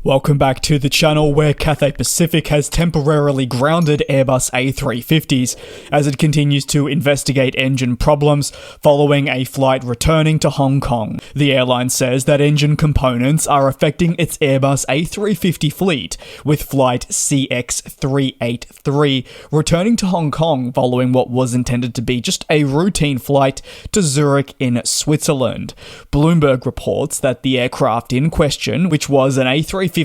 Welcome back to the channel where Cathay Pacific has temporarily grounded Airbus A350s as it continues to investigate engine problems following a flight returning to Hong Kong. The airline says that engine components are affecting its Airbus A350 fleet, with flight CX383 returning to Hong Kong following what was intended to be just a routine flight to Zurich in Switzerland. Bloomberg reports that the aircraft in question, which was an A350-1000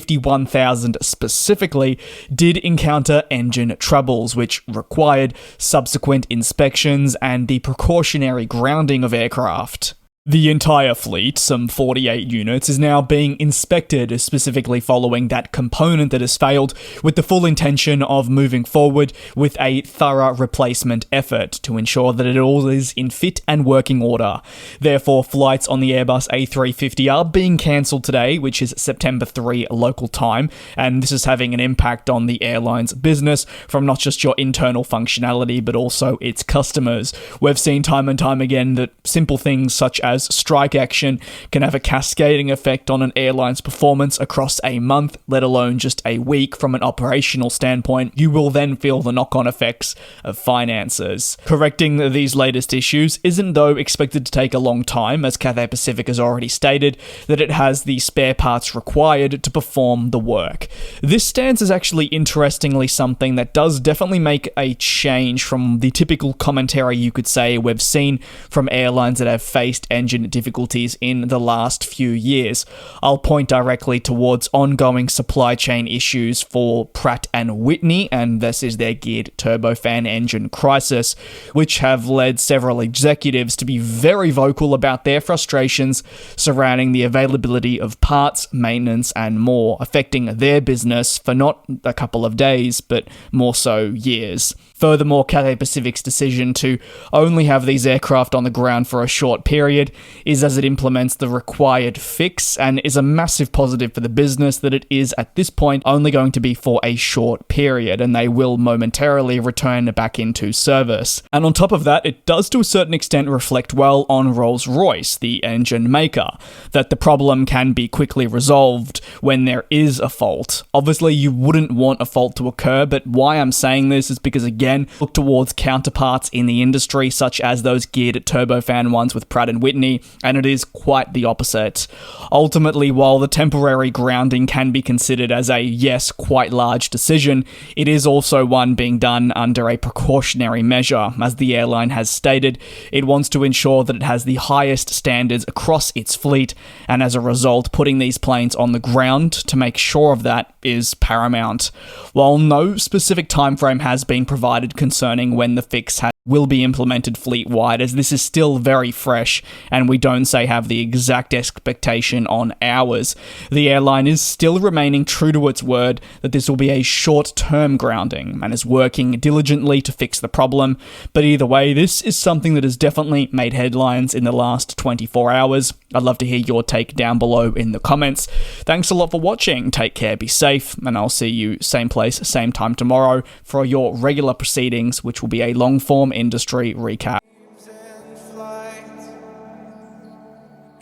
specifically, did encounter engine troubles, which required subsequent inspections and the precautionary grounding of aircraft. The entire fleet, some 48 units, is now being inspected, specifically following that component that has failed, with the full intention of moving forward with a thorough replacement effort to ensure that it all is in fit and working order. Therefore, flights on the Airbus A350 are being cancelled today, which is September 3 local time, and this is having an impact on the airline's business from not just your internal functionality, but also its customers. We've seen time and time again that simple things such as strike action can have a cascading effect on an airline's performance across a month, let alone just a week. From an operational standpoint, you will then feel the knock-on effects of finances. Correcting these latest issues isn't though expected to take a long time, as Cathay Pacific has already stated that it has the spare parts required to perform the work. This stance is actually interestingly something that does definitely make a change from the typical commentary you could say we've seen from airlines that have faced engine difficulties in the last few years. I'll point directly towards ongoing supply chain issues for Pratt & Whitney, and this is their geared turbofan engine crisis, which have led several executives to be very vocal about their frustrations surrounding the availability of parts, maintenance, and more, affecting their business for not a couple of days, but more so years. Furthermore, Cathay Pacific's decision to only have these aircraft on the ground for a short period is as it implements the required fix, and is a massive positive for the business that it is at this point only going to be for a short period, and they will momentarily return back into service. And on top of that, it does to a certain extent reflect well on Rolls-Royce, the engine maker, that the problem can be quickly resolved when there is a fault. Obviously, you wouldn't want a fault to occur, but why I'm saying this is because, again, look towards counterparts in the industry, such as those geared turbofan ones with Pratt & Whitney, and it is quite the opposite. Ultimately, while the temporary grounding can be considered as a, yes, quite large decision, it is also one being done under a precautionary measure. As the airline has stated, it wants to ensure that it has the highest standards across its fleet, and as a result, putting these planes on the ground to make sure of that is paramount. While no specific timeframe has been provided concerning when the fix will be implemented fleet-wide, as this is still very fresh and we don't have the exact expectation on hours, the airline is still remaining true to its word that this will be a short-term grounding and is working diligently to fix the problem. But either way, this is something that has definitely made headlines in the last 24 hours. I'd love to hear your take down below in the comments. Thanks a lot for watching, take care, be safe, and I'll see you same place, same time tomorrow for your regular proceedings, which will be a long-form industry recap.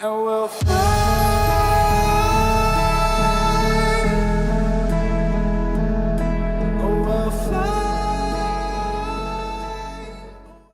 And we'll fly.